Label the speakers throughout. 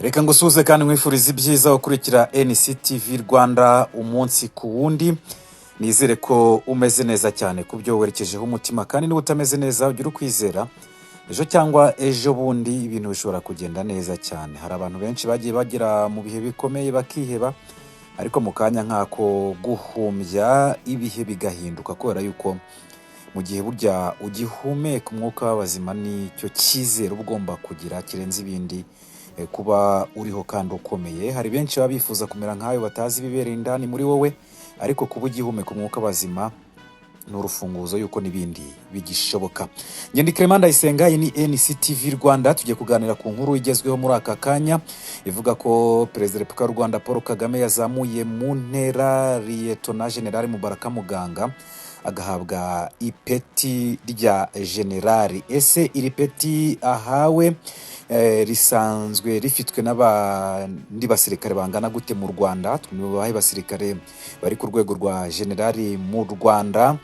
Speaker 1: Reka ngusuze kandi mwifuriza ibyiza ukurikira NCTV Rwanda umunsi ku wundi. Nizere ko umeze neza cyane kubyo werekejeho umutima, kandi niba utameze neza ugira ukwizera ejo cyangwa ejo bundi ibintu bishobora kugenda neza cyane. Hari abantu benshi bagiye bagira mu bihe bikomeye bakiheba, ariko mu kanya nkako guhumbya ibihe bigahinduka, kubera yuko mu gihe burya ugihumeka umwuka w'abazima nicyo cyizere ugomba kugira kirenze ibindi kuba uriho kandi ukomeye. Hari benshi baba bifuza kumera nkayo batazi ibibereye indani muri wowe, ariko kuba ugihumeka umwuka w'abazima ni urufunguzo yuko n'ibindi bigishoboka. Ngendi Clement Ndayisenga, iyi ni NCTV Rwanda. Tugiye kuganira ku nkuru igezweho muri aka kanya ivuga ko Perezida wa Repubulika y'u Rwanda Paul Kagame yazamuye mu ntera Liyetona General Mubaraka Muganga agahabwa ipeti rya generali. Ese iri peti ahawe risanzwe rifitwe n'abandi basirikare bangana gute mu Rwanda? Twibaye basirikare bari ku rwego rwa generali mu Rwanda.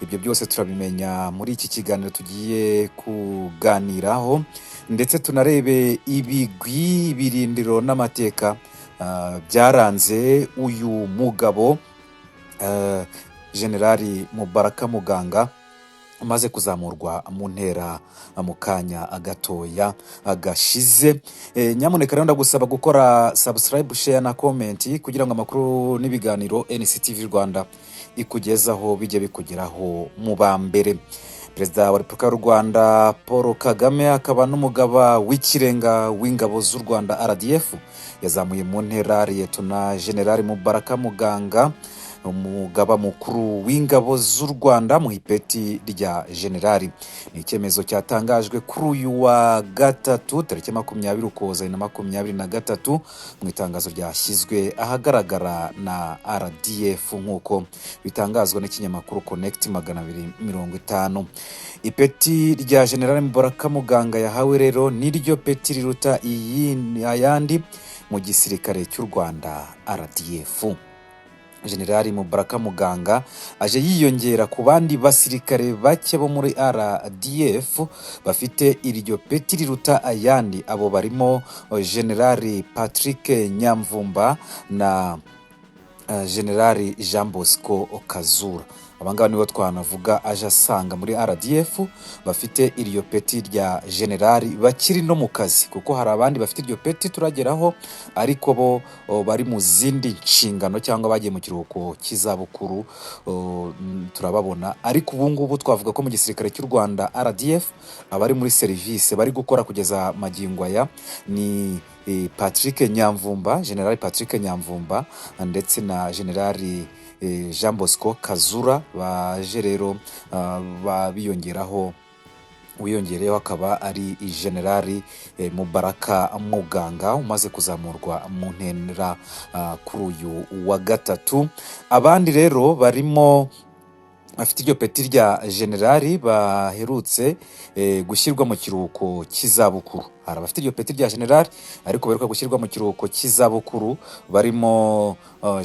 Speaker 1: Ibyo byose turabimenya muri iki kiganiro tugiye kuganiraho, ndetse tunarebe ibigwi, birindiro n'amateka byaranze uyu mugabo generali Mubaraka Muganga umaze kuzamurwa mu ntera mu kanya agatoya agashize. Nyamuneka rero ndagusaba gukora subscribe, share na comment kugira ngo amakuru n'ibiganiro NCTV Rwanda ikugezaho bijye bikugeraho mu bambere. Perezida wa Repubulika y'u Rwanda Paul Kagame akaba n'umugaba w'ikirenga w'ingabo z'u Rwanda RDF yazamuye mu ntera Liyetona General Mubaraka Muganga, umugaba mukuru w'ingabo z'u Rwanda, mu ipeti rya generali. Ni icyemezo cyatangajwe kuri uyu wa gatatu tariki 20 Ukuboza 2023 mu itangazo ryashyizwe ahagaragara na RDF nk'uko bitangazwa n'ikinyamakuru Connect 250. Ipeti rya generali Mubaraka Muganga yahawe rero niryo peti riruta ayandi mu gisirikare cy'u Rwanda RDF. Generali Mubaraka Muganga aje yiyongera ku bandi basirikare bake bo muri RDF bafite iryo peti riruta ayandi. Abo barimo Generali Patrick Nyamvumba na Generali Jean Bosco Kazura. Abangaba nibo twanavuga aje asanga muri RDF bafite iryo peti rya generali bakiri no mu kazi, kuko hari abandi bafite iryo peti turageraho ariko bo bari mu zindi nshingano cyangwa bagiye mu kiruhuko cy'izabukuru turababona. Ariko ubu ngubu twavuga ko mu gisirikare cy'u Rwanda RDF abari muri service bari gukora kugeza magingo aya ni Patrick Nyamvumba, General Patrick Nyamvumba ndetse na Generali Jean Bosco Kazura baje rero wiyongereyeho akaba ari generali Mubaraka Muganga umaze kuzamurwa mu ntera kuri uyu wa gatatu. Abandi rero barimo afite iryo peti rya generali baherutse gushyirwa mu kiruhuko cy'izabukuru. Hari abafite iryo peti rya generali ariko baheruka gushyirwa mu kiruhuko cy'izabukuru, barimo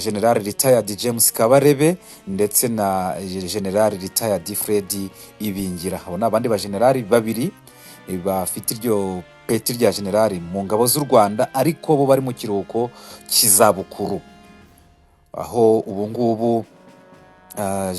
Speaker 1: generali retired James Kabarebe ndetse na generali retired Fred Ibingira. Abo ni abandi ba generali babiri bafite iryo peti rya generali mu ngabo z'u Rwanda, ariko bo bari mu kiruhuko cy'izabukuru, aho ubu ngubu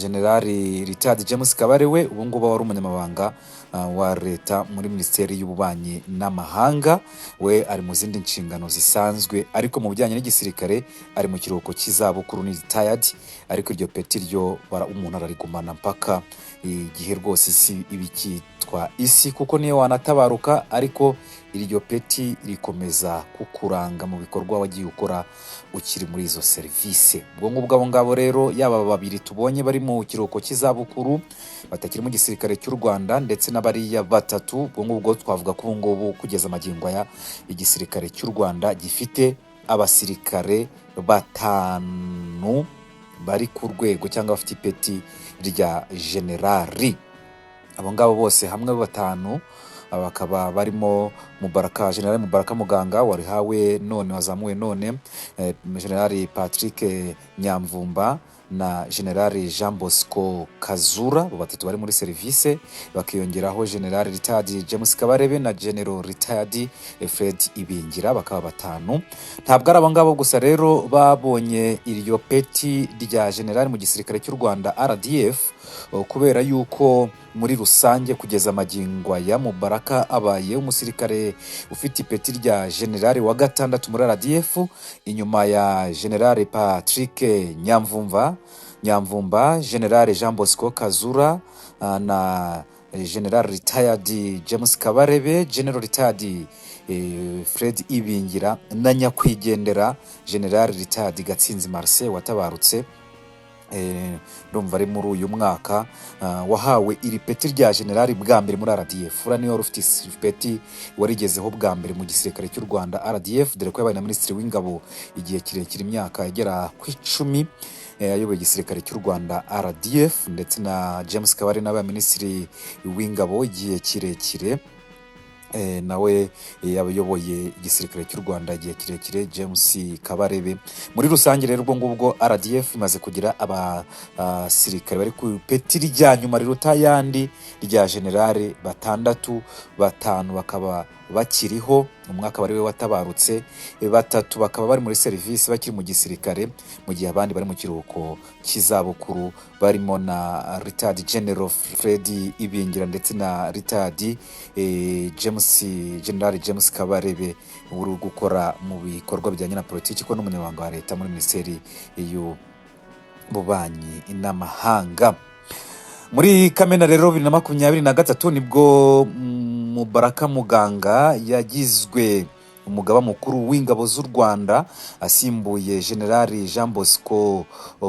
Speaker 1: generali retired James Kabarebe ubu ngubu wari umunyamabanga wa leta muri Minisiteri y'Ububanyi n'Amahanga. We ari mu zindi nshingano zisanzwe, ariko mu bijyanye n'igisirikare ari mu kiruhuko cy'izabukuru, ni retired, ariko iryo peti ryo umuntu ararigumana mpaka igihe rwose isi ibikitwa isi, kuko niyo wanatabaruka ariko iryo peti rikomeza kukuranga mu bikorwa wagiye ukora ukiri muri izo service. Ubwo ngubwo abo ngabo rero yaba babiri tubonye bari mu kiruhuko cy'izabukuru batakiri mu gisirikare cy'u Rwanda, ndetse n'abariya batatu, ubwo ngubwo twavuga ko ubu ngubu kugeza magingo aya igisirikare cy'u Rwanda gifite abasirikare 5 bari ku rwego cyangwa bafite ipeti rya generali. Abo ngabo bose hamwe 5 bakaba barimo General Mubaraka Muganga warihawe none wazamuwe none, General Patrick Nyamvumba na generali Jean Bosco Kazura, abo batatu bari muri serivisi, bakiyongeraho generali retired James Kabarebe na general retired Fred Ibingira, bakaba batanu. Ntabwo ari aba ngabo gusa rero babonye iryo peti rya generali mu gisirikare cy'u Rwanda RDF, kubera yuko muri rusange kugeza magingo aya Mubaraka abaye umusirikare ufite ipeti rya generali wa gatandatu muri RDF, inyuma ya generali Patrick Nyamvumba, generali Jean Bosco Kazura na general retired James Kabarebe, general retired Fred Ibingira na nyakwigendera general retired Gatsinzi Marcel watabarutse ndumva ari muri uyu mwaka wahawe iri peti rya generali bwa mbere muri RDF. Ura niwe wari ufite ipeti warigezeho bwa mbere mu gisirikare cy'u Rwanda RDF, dore ko yabaye na minisitiri w'ingabo igihe kirekire, imyaka igera ku 10 ayoboye igisirikare cy'u Rwanda RDF, ndetse na James Kabarebe nawe minisitiri w'ingabo igihe kirekire, nawe yabayoboye igisirikare cy'u Rwanda igihe kirekire James Kabarebe. Muri rusange rero ubwo ngubwo RDF imaze kugira abasirikare bari ku peti rya nyuma riruta yandi rya generale batandatu, batanu bakaba bakiriho, umwaka bari we watabarutse, batatu bakaba bari muri serivisi bakiri mu gisirikare, mu gihe abandi bari mu kiruhuko cy'izabukuru, barimo na retired general Fred Ibingira ndetse na retired general James Kabarebe uri gukora mu bikorwa bijyanye na politiki ko n'umunyamabanga wa leta muri minisiteri y'ububanyi n'amahanga. Muri Kamena rero 2023 nibwo Mubaraka Muganga yagizwe umugaba mukuru w'ingabo z'u Rwanda, asimbuye generali Jean Bosco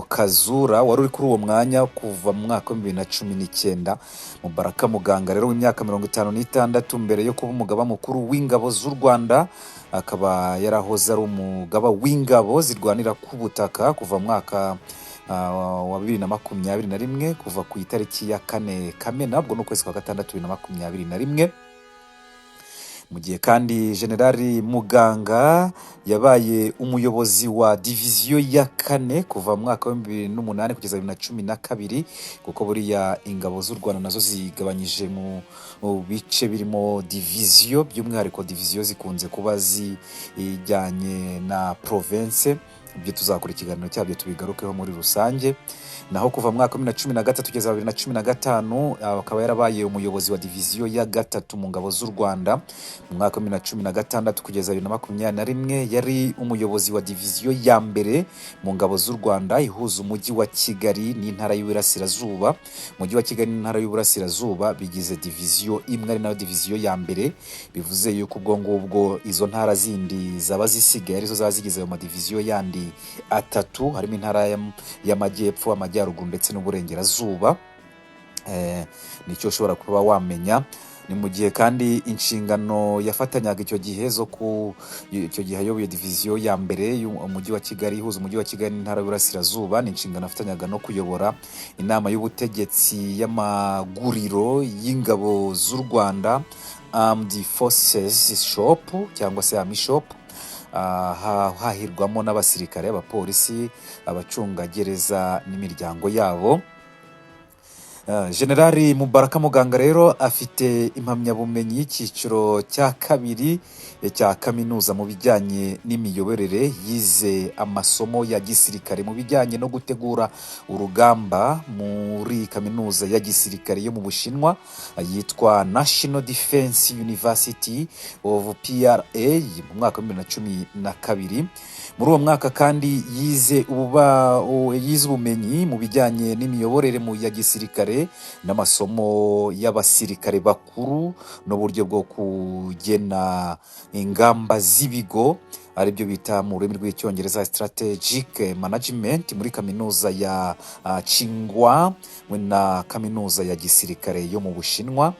Speaker 1: Kazura wari uri kuri uwo mwanya kuva mu mwaka wa 2019. Mubaraka Muganga rero w'imyaka 56 mbere yo kuba umugaba mukuru w'ingabo z'u Rwanda, akaba yarahoze ari umugaba w'ingabo zirwanira ku butaka kuva mu mwaka wa 2021 kuva ku itariki ya 4 Kamena, ubwo n'ukwezi kwa gatandatu 2021. Mu gihe kandi generali Muganga yabaye umuyobozi wa diviziyo ya 4 kuva mu mwaka wa 2008 kugeza 2012, kuko buriya ingabo z'u Rwanda nazo zigabanyije mu bice birimo diviziyo, by'umwihariko diviziyo zikunze kuba zijyanye na province. Ibyo tuzakora ikiganiro cyabyo tubigarukeho muri rusange. Naho kuva mu mwaka wa 2013 kugeza 2015 akaba yarabaye umuyobozi wa diviziyo ya 3 mu ngabo z'u Rwanda. Mu mwaka wa 2016 kugeza 2021 yari umuyobozi wa diviziyo ya mbere mu ngabo z'u Rwanda ihuza umujyi wa Kigali n'intara y'Iburasirazuba. Umujyi wa Kigali n'intara y'Iburasirazuba bigize diviziyo imwe, ari nayo diviziyo ya mbere, bivuze yuko ubwo ngubwo izo ntara zindi zaba zisigaye arizo zazigize mu diviziyo yandi atatu, harimo intara y'Amajyepfo, Amajyaruguru ndetse n'Uburengerazuba. Nicyo ushobora kuba wamenya. Ni mu gihe kandi inshingano yafatanyaga icyo gihe icyo gihe ayoboye diviziyo ya mbere y'umujyi wa Kigali, ihuza umujyi wa Kigali n'intara y'Iburasirazuba, ni inshingano yafatanyaga no kuyobora inama y'ubutegetsi y'amaguriro y'ingabo z'u Rwanda, Armed Forces Shop cyangwa se Army Shop, hahirwamo n'abasirikare, abapolisi, abacungagereza n'imiryango yabo. Generali Mubaraka Muganga rero afite impamyabumenyi y'icyiciro cya 2 cya kaminuza mu bijyanye n'imiyoborere. Yize amasomo ya gisirikare mu bijyanye no gutegura urugamba muri kaminuza ya gisirikare yo mu Bushinwa yitwa National Defense University of PRA mu mwaka wa 2012. Muri uwo mwaka kandi yize ubumenyi mu bijyanye n'imiyoborere mu ya gisirikare n'amasomo y'abasirikare bakuru n'uburyo bwo kugena ingamba z'ibigo, aribyo bita mu rurimi rw'icyongereza strategic management, muri kaminuza ya Tsinghua na kaminuza ya gisirikare yo mu Bushinwa.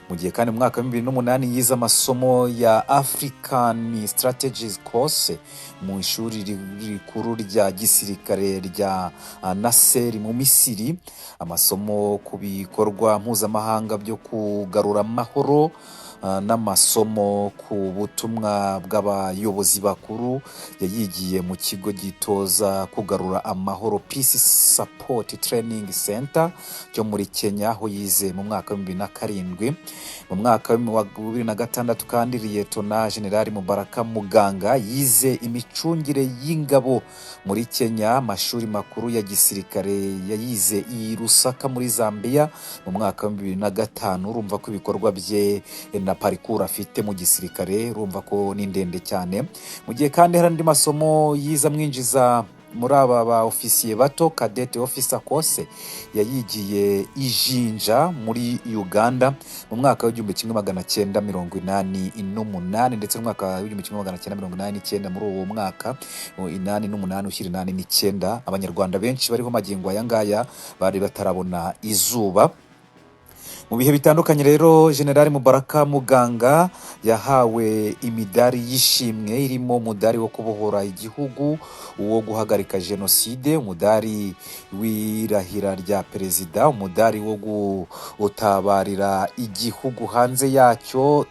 Speaker 1: Mu gihe kandi mu mwaka wa 2008 yize amasomo ya African Strategies Course mu ishuri rikuru rya gisirikare rya Nasser mu Misiri, amasomo ku bikorwa mpuzamahanga byo kugarura amahoro n'amasomo ku butumwa bw'abayobozi bakuru yayigiye mu kigo gitoza kugarura amahoro Peace Support Training Center cyo muri Kenya, aho yize mu mwaka wa 2007. Mu mwaka wa 2006 kandi Liyetona Generali Mubaraka Muganga yize imicungire y'ingabo muri Kenya. Amashuri makuru ya gisirikare yayize i Lusaka muri Zambia mu mwaka wa 2005. Urumva ko ibikorwa bye na parcours afite mu gisirikare urumva ko ni ndende cyane. Mu gihe kandi hari andi masomo yiza mwinjiza muri aba ba ofisiye bato cadet officer course yayigiye Ijinja muri Uganda mu mwaka wa 1988 ndetse mu mwaka wa 1989 muri uwo mwaka 88 ushyira 89. Abanyarwanda benshi bariho magingo aya ngaya bari batarabona izuba. Mu bihe bitandukanye rero Generali Mubaraka Muganga yahawe imidari y'ishimwe irimo umudari wo kubohora igihugu, uwo guhagarika jenoside, umudari w'irahira rya perezida, umudari wo gutabarira igihugu hanze yacyo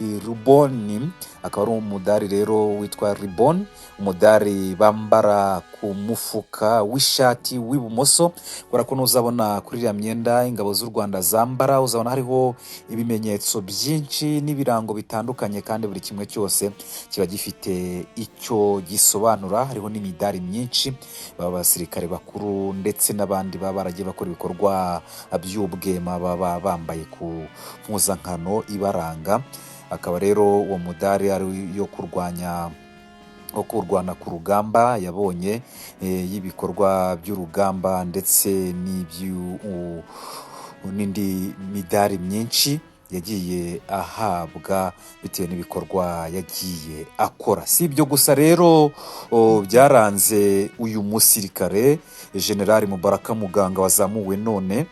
Speaker 1: Ribon, akaba ari umudari rero witwa Ribon, umudari bambara ku mufuka w'ishati w'ibumoso. Kubera ko nuzabona kuri iriya myenda ingabo z'u Rwanda zambara, uzabona hariho ibimenyetso byinshi n'ibirango bitandukanye, kandi buri kimwe cyose kiba gifite icyo gisobanura. Hariho n'imidari myinshi baba basirikare bakuru ndetse n'abandi baba baragiye bakora ibikorwa by'ubwema baba bambaye ku mpuzankano ibaranga. Akaba rero uwo mudari ari yo kurwana ku rugamba yabonye y'ibikorwa by'urugamba ndetse n'indi midari myinshi yagiye ahabwa bitewe n'ibikorwa yagiye akora. Si ibyo gusa rero byaranze uyu musirikare Generali Mubaraka Muganga wazamuwe none,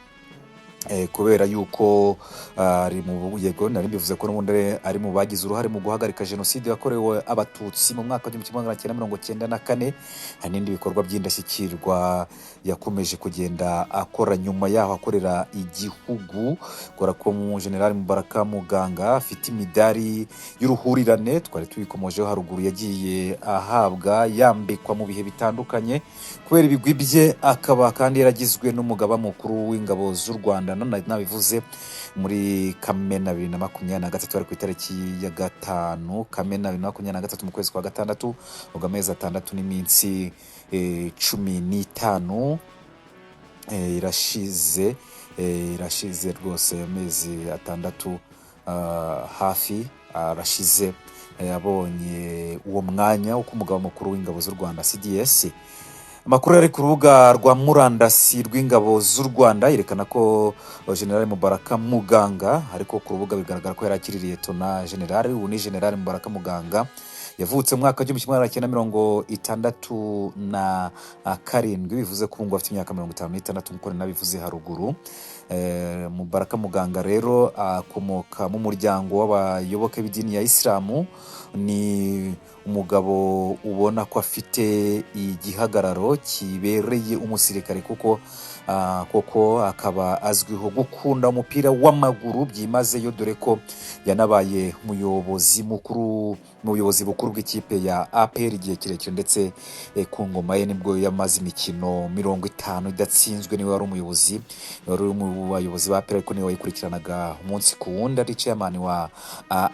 Speaker 1: kubera yuko ari mu yego nari mbivuze ko n'ubundi ari mu bagize uruhare mu guhagarika jenoside yakorewe abatutsi mu mwaka wa 1994. Hari n'indi bikorwa by'indashyikirwa yakomeje kugenda akora nyuma yaho akorera igihugu. Kubera ko mu Generali Mubaraka Muganga afite imidari y'uruhurirane twari tubikomojeho haruguru, yagiye ahabwa yambikwa mu bihe bitandukanye kubera ibigwi bye. Akaba kandi yaragizwe n'umugaba mukuru w'ingabo z'u Rwanda, nabivuze muri Kamena 2023, ari ku itariki ya 5 Kamena 2023 mu kwezi kwa gatandatu, ubwo amezi 6 n'iminsi 15 irashize rwose, amezi 6 hafi arashize yabonye uwo mwanya uko umugaba mukuru w'ingabo z'u Rwanda CDS. Amakuru yari ku rubuga rwa murandasi rw'ingabo z'u Rwanda yerekana ko Generali Mubaraka Muganga, ariko ku rubuga bigaragara ko yarakiri Liyetona Generali. Ubu ni Generali Mubaraka Muganga yavutse mu mwaka wa 1967, bivuze ko ubu afite imyaka 56 nk'uko nabivuze haruguru. Mubaraka Muganga rero akomoka mu muryango w'abayoboke b'idini ya Islamu. Ni umugabo ubona ko afite igihagararo kibereye umusirikare koko akaba azwiho gukunda umupira w'amaguru byimazeyo, dore ko yanabaye umuyobozi mukuru mu buyobozi bukuru bw'ikipe ya APR igihe kirekire, ndetse ku ngoma ye nibwo yamaze imikino 50 idatsinzwe. Niwe wari umuyobozi, wari mu bayobozi ba APR, ariko niwe wayikurikiranaga umunsi ku wundi, ari chairman wa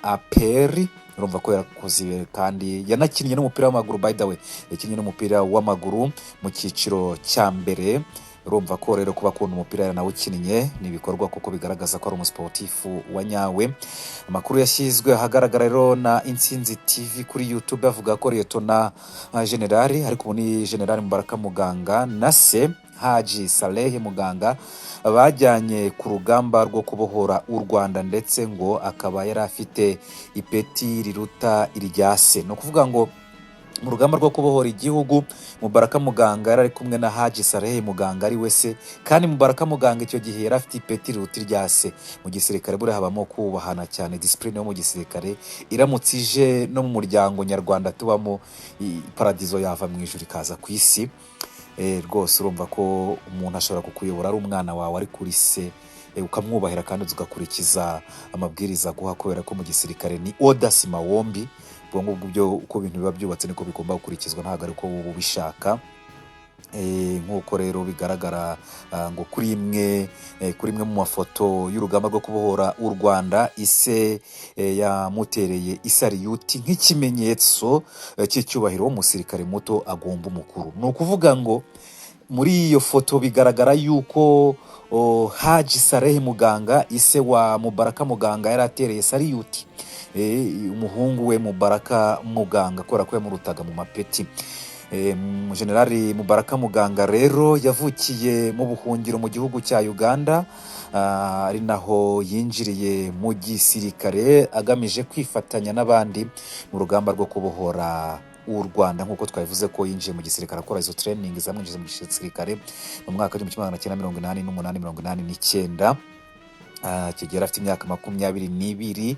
Speaker 1: APR. Urumva ko yarakoze kandi yanakinnye n'umupira w'amaguru. By the way, yakinnye n'umupira w'amaguru mu cyiciro cya mbere. Urumva ko rero kuba akunda umupira nawe ukinnye ni ibikorwa kuko bigaragaza ko ari umusportifu wa nyawe. Amakuru yashyizwe ahagaragara rero na Intsinzi TV kuri YouTube avuga ko Liyetona Generali, ariko ubu ni Generali Mubaraka Muganga na se Haji Saleh Muganga bajyanye ku rugamba rwo kubohora u Rwanda, ndetse ngo akaba yari afite ipeti riruta irya se. No kuvuga ngo mu rugamba rwo kubohora igihugu Mubaraka Muganga yari kumwe na Haji Saleh Muganga ari wese, kandi Mubaraka Muganga icyo gihe yari afite ipeti riruta irya se. Mu gisirikare buri habamo kubahana cyane, discipline yo mu gisirikare iramutse ije no mu muryango nyarwanda tubamo, paradizo yava mu ijuru ikaza ku isi. Rwose urumva ko umuntu ashobora kukuyobora ari umwana wawe ari kuri se, ukamwubahira kandi ugakurikiza amabwiriza aguha, kubera ko mu gisirikare ni oda sima wombi. ubwo ngubwo byo uko ibintu biba byubatse niko bigomba gukurikizwa, ntabwo ari uko uba ubishaka. Nk'uko rero bigaragara ngo kuri imwe mu mafoto y'urugamba rwo kubohora u Rwanda, ise yamutereye isariyuti nk'ikimenyetso cy'icyubahiro umusirikare muto agomba umukuru. Ni ukuvuga ngo muri iyo foto bigaragara yuko Haji Saleh Muganga, ise wa Mubaraka Muganga, yari atereye sariyuti umuhungu we Mubaraka Muganga, kubera ko yamurutaga mu mapeti. Generali Mubaraka Muganga rero yavukiye mu buhungiro mu gihugu cya Uganda, ari naho yinjiriye mu gisirikare agamije kwifatanya n'abandi mu rugamba rwo kubohora u Rwanda. nk'uko twabivuze ko yinjiye mu gisirikare akora izo training zamwinjiza mu gisirikare mu mwaka w'1989. Kigera afite imyaka 22.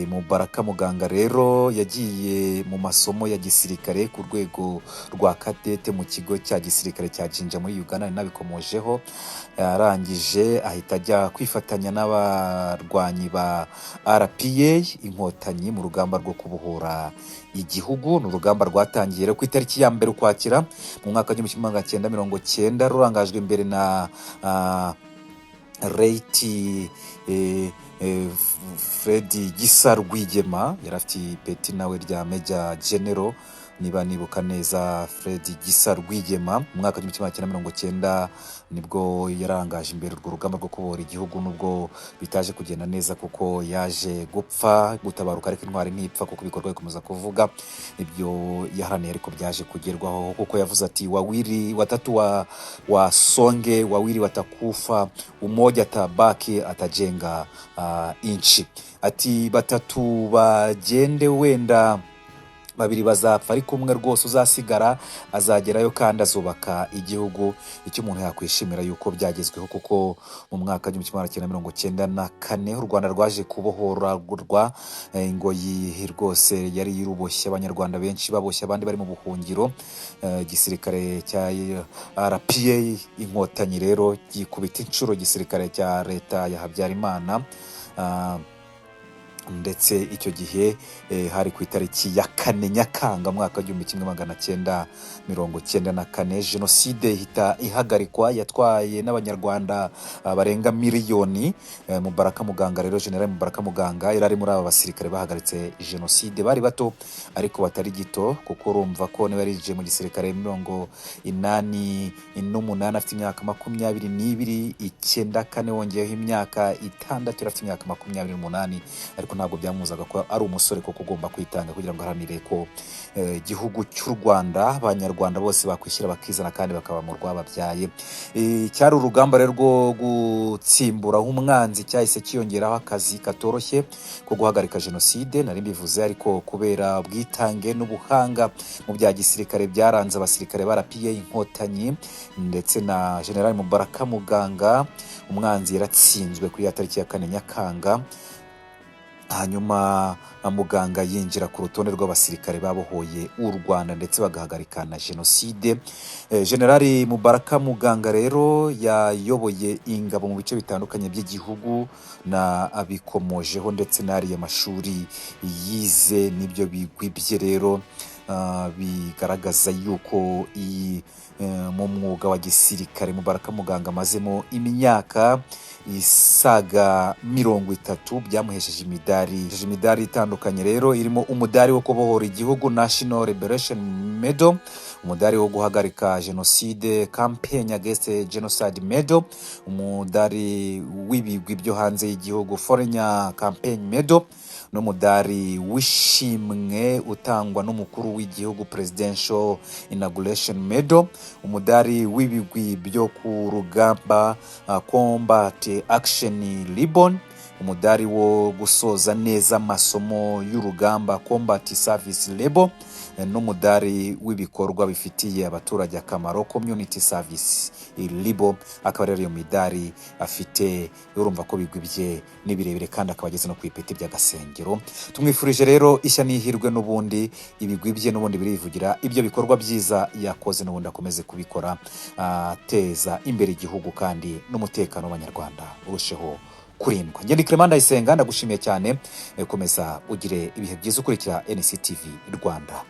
Speaker 1: Mubaraka Muganga rero yagiye mu masomo ya gisirikare ku rwego rwa kadete mu kigo cya gisirikare cya Jinja muri Uganda, nabikomojeho. Yarangije ahita ajya kwifatanya n'abarwanyi ba RPA inkotanyi mu rugamba rwo kubohora igihugu. Ni urugamba rwatangiye ku itariki ya 1 Ukwakira mu mwaka w'1990, rurangajwe imbere na Reiti Freddy Gisa Rwigema, yari afite ipeti nawe rya Major General, niba nibuka neza. Freddy Gisa Rwigema mu mwaka w'1990 nibwo yarangaje imbere urwo rugamba rwo kubohora igihugu, nubwo bitaje kugenda neza kuko yaje gupfa, gutabaruka ariko intwari ntipfa, kuko ibikorwa bikomeza kuvuga ibyo yaharaniye ariko byaje kugerwaho, kuko yavuze ati wawili watatu wa songe, wawili watakufa, umoja tabaki atajenga inchi. Ati batatu bagende, wenda babiri bazapfa, ariko umwe rwose uzasigara azagerayo kandi azubaka igihugu. Icyo umuntu yakwishimira yuko byagezweho, kuko mu mwaka w'1994 u Rwanda rwaje kubohorwa, ingoyi rwose yari yiruboshye, abanyarwanda benshi baboshye, abandi bari mu buhungiro. Igisirikare cya RPA inkotanyi rero gikubita inshuro igisirikare cya leta ya Habyarimana. Ndetse icyo gihe hari ku itariki ya 4 Nyakanga mwaka w'1994, jenoside ihita ihagarikwa, yatwaye n'abanyarwanda barenga miliyoni. Mubaraka Muganga rero, General Mubaraka Muganga, yari ari muri aba basirikare bahagaritse jenoside. Bari bato ariko batari gito, kuko urumva ko niba yarije mu gisirikare 88, afite imyaka 22, 94 wongeyeho imyaka 6, afite imyaka 28. Ariko ntabwo byamuzaga ko ari umusore koko ugomba kwitanga kugira ngo aharanire ko igihugu cy'u Rwanda, abanyarwanda bose bakwishyira bakizana kandi bakaba mu rwababyaye. Cyari urugamba rero rwo gutsimbura umwanzi, cyahise kiyongeraho akazi katoroshye ko guhagarika jenoside, nari mbivuze. Ariko kubera ubwitange n'ubuhanga mu bya gisirikare byaranze abasirikare barapiye inkotanyi ndetse na General Mubaraka Muganga, umwanzi yaratsinzwe kuri ya tariki ya 4 Nyakanga. Hanyuma Muganga yinjira ku rutonde rw'abasirikare babohoye u Rwanda ndetse bagahagarika na jenoside. General Mubaraka Muganga rero yayoboye ingabo mu bice bitandukanye by'igihugu, na abikomojeho, ndetse n'ari amashuri yize n'ibyo bigwi bye rero bigaragaza yuko mu mwuga wa gisirikare Mubaraka Muganga amazemo imyaka isaga 30, byamuhesheje imidari itandukanye rero, irimo umudari wo kubohora igihugu National Liberation Medal, umudari wo guhagarika jenoside Campaign Against Genocide Medal, umudari w'ibigwi byo hanze y'igihugu Foreign Campaign Medal, n'umudari w'ishimwe utangwa n'umukuru w'igihugu Presidential Inauguration Medal, umudari w'ibigwi byo ku rugamba Combat Action Ribbon, umudari wo gusoza neza amasomo y'urugamba Combat Service Label, n'umudari w'ibikorwa bifitiye abaturage akamaro community service libo, akaba rero iyo midari afite, urumva ko bigwi bye ni birebire kandi akaba ageze no ku ipeti by'agasengero. Tumwifurije rero ishya n'ihirwe n'ubundi, ibigwi bye n'ubundi birivugira, ibyo bikorwa byiza yakoze n'ubundi akomeze kubikora, ateza imbere igihugu kandi n'umutekano w'abanyarwanda urusheho kurindwa. Ngende Clement Ndayisenga ndagushimiye cyane, komeza ugire ibihe byiza ukurikira NCTV Rwanda.